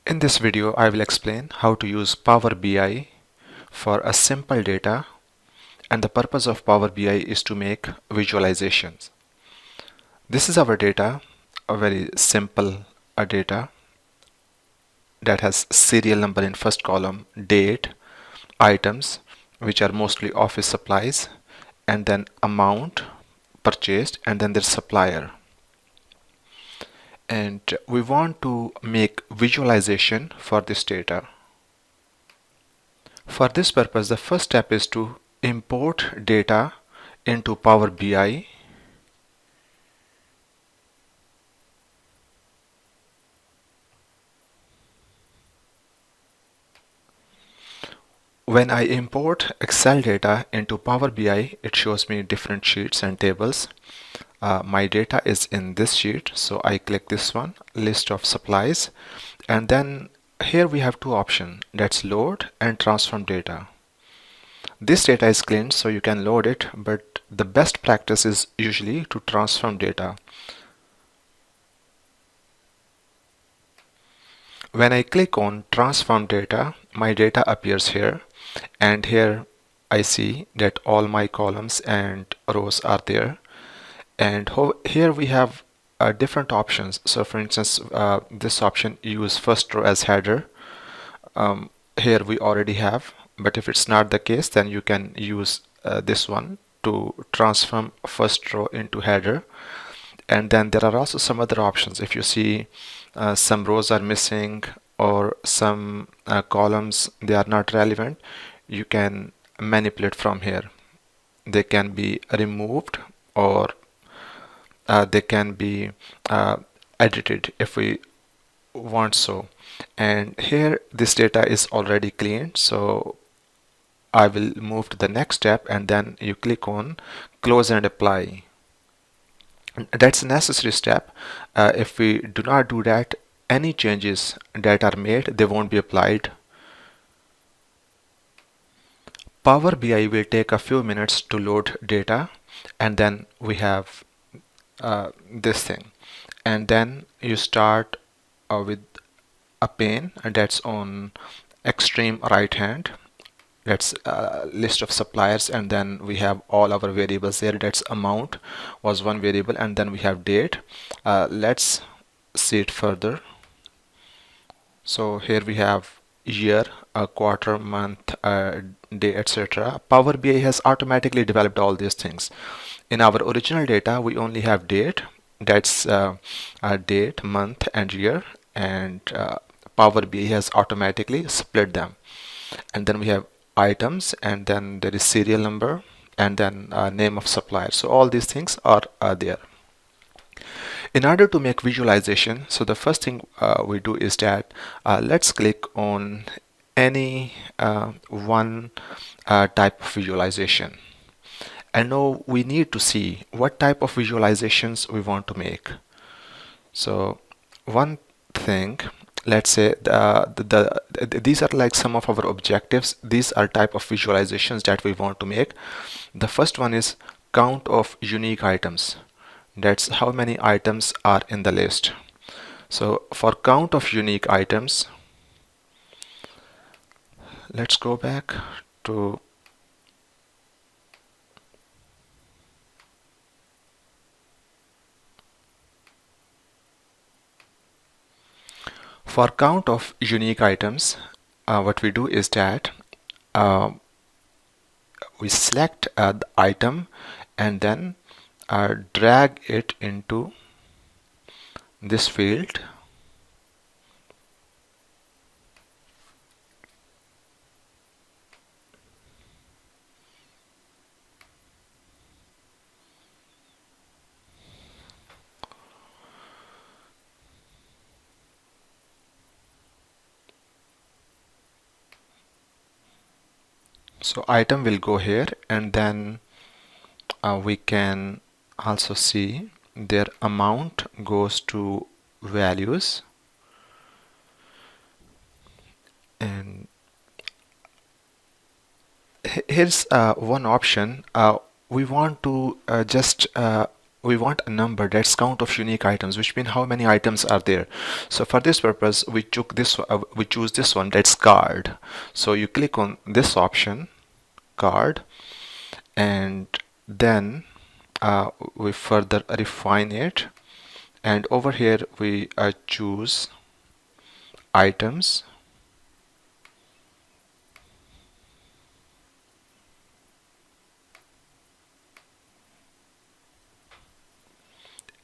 In this video, I will explain how to use Power BI for a simple data, and the purpose of Power BI is to make visualizations. This is our data, a very simple data that has serial number in first column, date, items, which are mostly office supplies, and then amount purchased, and then there's supplier. And we want to make visualization for this data. For this purpose, the first step is to import data into Power BI. When I import Excel data into Power BI, it shows me different sheets and tables. My data is in this sheet, so I click this one, list of supplies, and then here we have two options, that's load and transform data. This data is cleaned, so you can load it, but the best practice is usually to transform data. When I click on transform data, my data appears here, and here I see that all my columns and rows are there. And here we have different options. So for instance, this option, use first row as header. Here we already have, but if it's not the case, then you can use this one to transform first row into header. And then there are also some other options. If you see some rows are missing, or some columns, they are not relevant, you can manipulate from here. They can be removed, or they can be edited if we want so. And here this data is already cleaned, so I will move to the next step, and then you click on close and apply. That's a necessary step. If we do not do that, any changes that are made, they won't be applied. Power BI will take a few minutes to load data, and then we have this thing. And then you start with a pane, and that's on extreme right hand. That's a list of suppliers, and then we have all our variables there. That's amount was one variable, and then we have date. Let's see it further. So here we have year, a quarter, month, day, etc. Power BI has automatically developed all these things. In our original data, we only have date. That's date, month, and year, and Power BI has automatically split them. And then we have items, and then there is serial number, and then name of supplier. So all these things are there. In order to make visualization, so the first thing we do is that let's click on any one type of visualization. And now we need to see what type of visualizations we want to make. So one thing, let's say these are like some of our objectives. These are type of visualizations that we want to make. The first one is count of unique items. That's how many items are in the list. So for count of unique items, let's go back to for count of unique items, what we do is that we select the item, and then drag it into this field. So item will go here, and then we can also see their amount goes to values, and here's one option. We want to just we want a number that's count of unique items, which means how many items are there. So for this purpose, we choose this one, that's card. So you click on this option, card, and then we further refine it, and over here we choose items,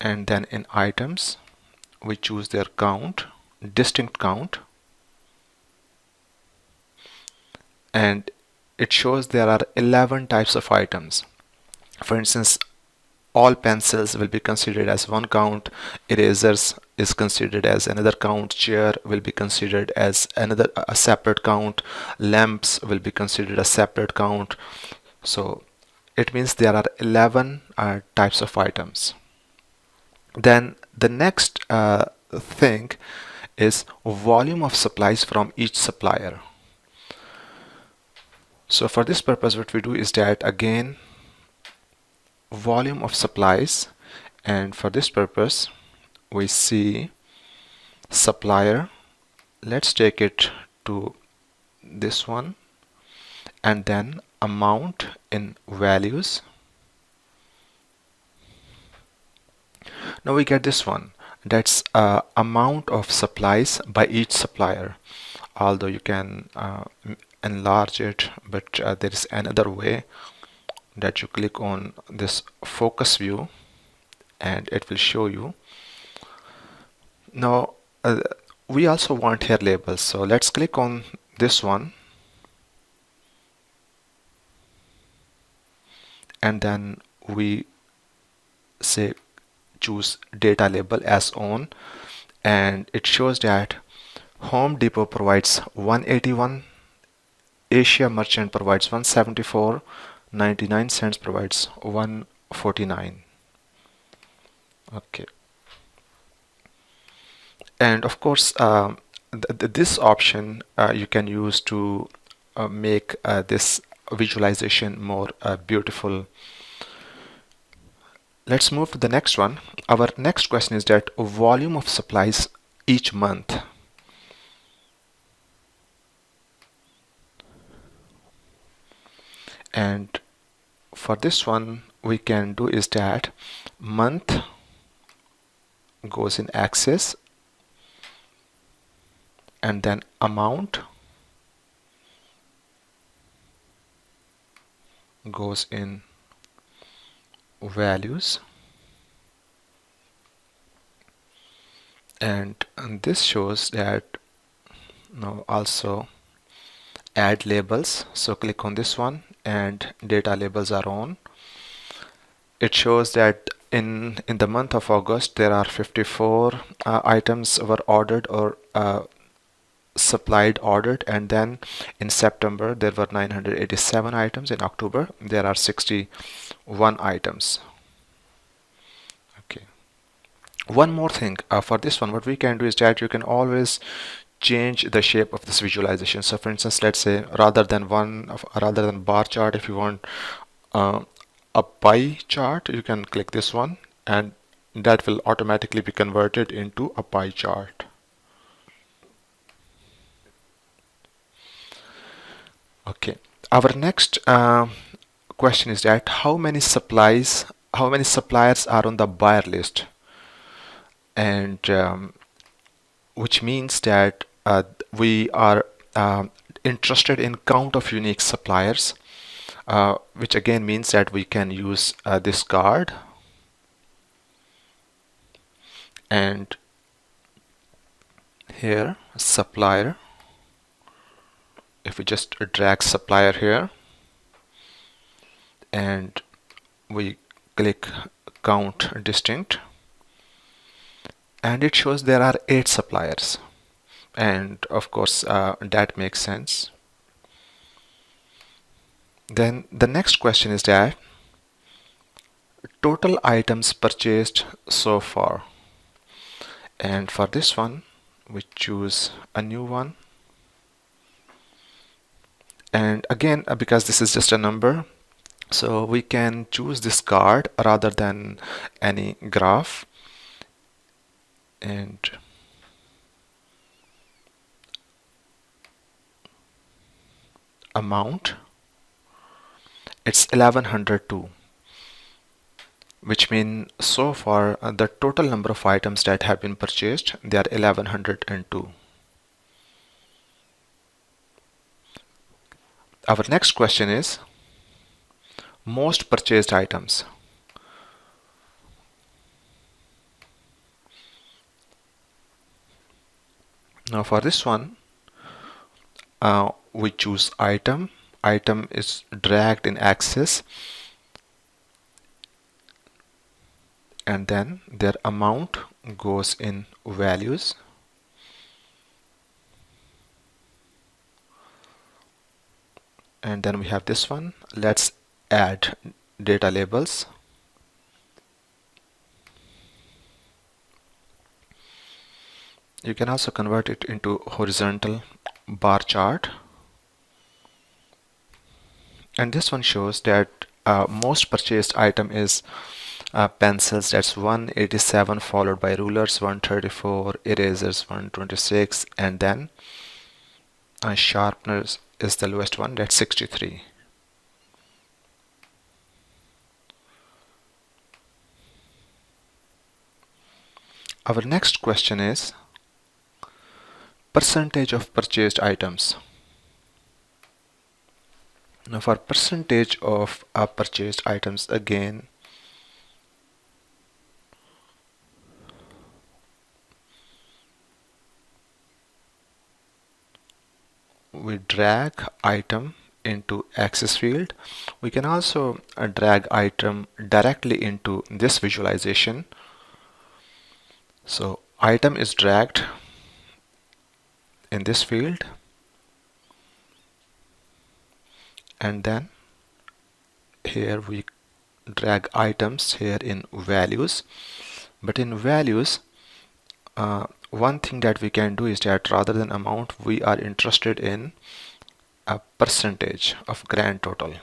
and then in items we choose their count, distinct count, and it shows there are 11 types of items. For instance, all pencils will be considered as one count, erasers is considered as another count, chair will be considered as another a separate count, lamps will be considered a separate count. So it means there are 11 types of items. Then the next thing is volume of supplies from each supplier. So for this purpose, what we do is that again, volume of supplies, and for this purpose we see supplier, let's take it to this one, and then amount in values. Now we get this one, that's amount of supplies by each supplier, although you can enlarge it, but there is another way, that you click on this focus view and it will show you. Now we also want here labels, so let's click on this one, and then we say choose data label as on, and it shows that Home Depot provides 181, Asia Merchant provides 174, 99 cents provides 149. Okay, and of course this option you can use to make this visualization more beautiful. Let's move to the next one. Our next question is that volume of supplies each month. And for this one, we can do is that month goes in axis, and then amount goes in values, and this shows that now also add labels. So click on this one and data labels are on. It shows that in the month of August there are 54 items were ordered or supplied ordered, and then in September there were 987 items, in October there are 61 items. Okay, one more thing for this one, what we can do is that you can always change the shape of this visualization. So for instance, let's say rather than bar chart, if you want a pie chart, you can click this one and that will automatically be converted into a pie chart. Okay, our next question is that how many suppliers are on the buyer list, and which means that we are interested in count of unique suppliers, which again means that we can use this card, and here supplier, if we just drag supplier here and we click count distinct, and it shows there are 8 suppliers, and of course that makes sense. Then the next question is that total items purchased so far, and for this one we choose a new one, and again because this is just a number, So we can choose this card rather than any graph. And amount, it's 1102, which means so far the total number of items that have been purchased, they are 1102. Our next question is most purchased items. Now for this one, we choose item. Item is dragged in axis, and then their amount goes in values. And then we have this one. Let's add data labels. You can also convert it into horizontal bar chart. And this one shows that most purchased item is pencils, that's 187, followed by rulers 134, erasers 126, and then sharpeners is the lowest one, that's 63. Our next question is percentage of purchased items. Now for percentage of purchased items, again we drag item into axis field. We can also drag item directly into this visualization. So item is dragged in this field, and then here we drag items here in values. But in values, one thing that we can do is that rather than amount, we are interested in a percentage of grand total.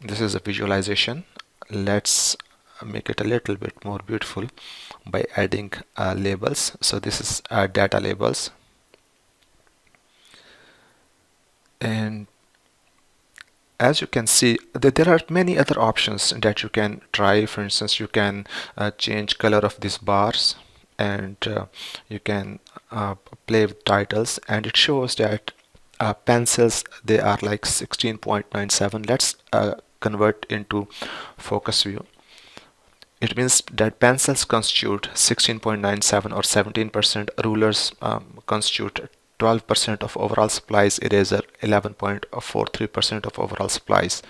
This is a visualization. Let's make it a little bit more beautiful by adding labels. So this is data labels, and as you can see that there are many other options that you can try. For instance, you can change color of these bars, and you can play with titles, and it shows that pencils, they are like 16.97. Let's convert into focus view. It means that pencils constitute 16.97 or 17%, rulers constitute 12% of overall supplies, eraser 11.43% of overall supplies.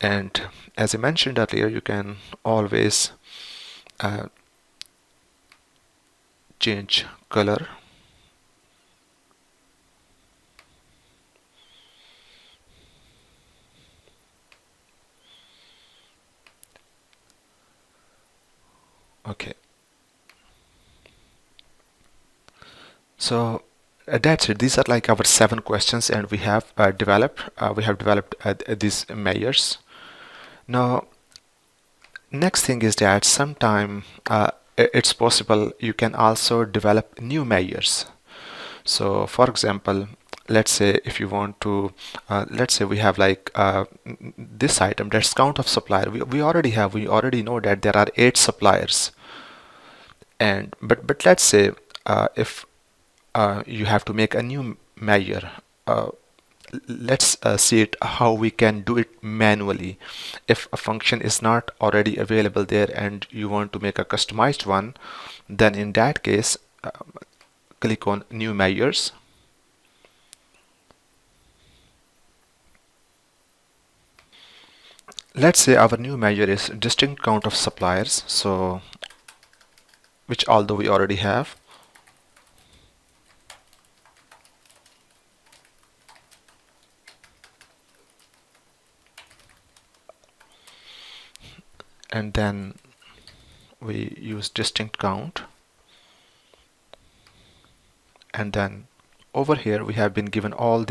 And as I mentioned earlier, you can always change color. Okay, so that's it. These are like our 7 questions, and we have developed these measures. Now next thing is that sometime it's possible you can also develop new measures. So for example, let's say if you want to let's say we have like this item, that's count of supplier. We already know that there are 8 suppliers. And but let's say if you have to make a new measure, let's see it how we can do it manually. If a function is not already available there and you want to make a customized one, then in that case click on new measures. Let's say our new measure is distinct count of suppliers, so which although we already have. And then we use distinct count, and then over here we have been given all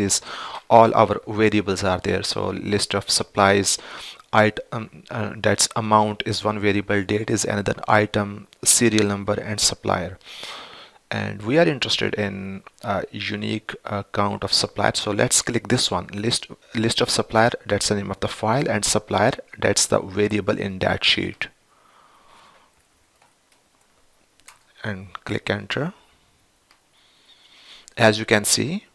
our variables are there. So list of supplies, item, that's amount is one variable, date is another, item, serial number, and supplier. And we are interested in unique count of suppliers, so let's click this one, list of supplier, that's the name of the file, and supplier, that's the variable in that sheet, and click enter. As you can see,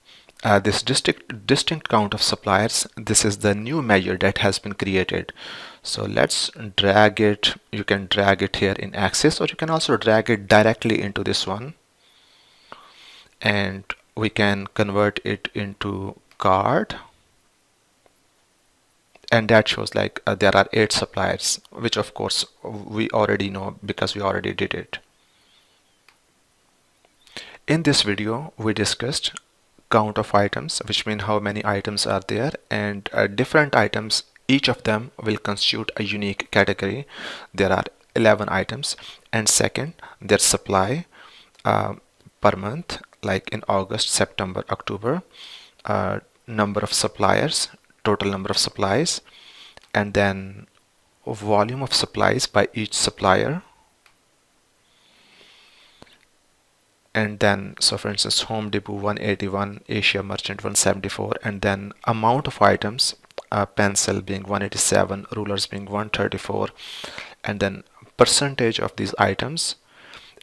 this distinct count of suppliers, this is the new measure that has been created. So let's drag it. You can drag it here in Axis, or you can also drag it directly into this one, and we can convert it into card, and that shows like there are 8 suppliers, which of course we already know because we already did it. In this video we discussed count of items, which mean how many items are there, and different items, each of them will constitute a unique category. There are 11 items. And second, their supply per month, like in August, September, October, number of suppliers, total number of supplies, and then volume of supplies by each supplier. And then, so for instance, Home Depot 181, Asia Merchant 174, and then amount of items, pencil being 187, rulers being 134, and then percentage of these items.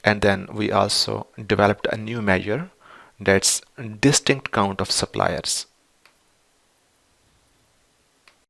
And then we also developed a new measure, that's distinct count of suppliers.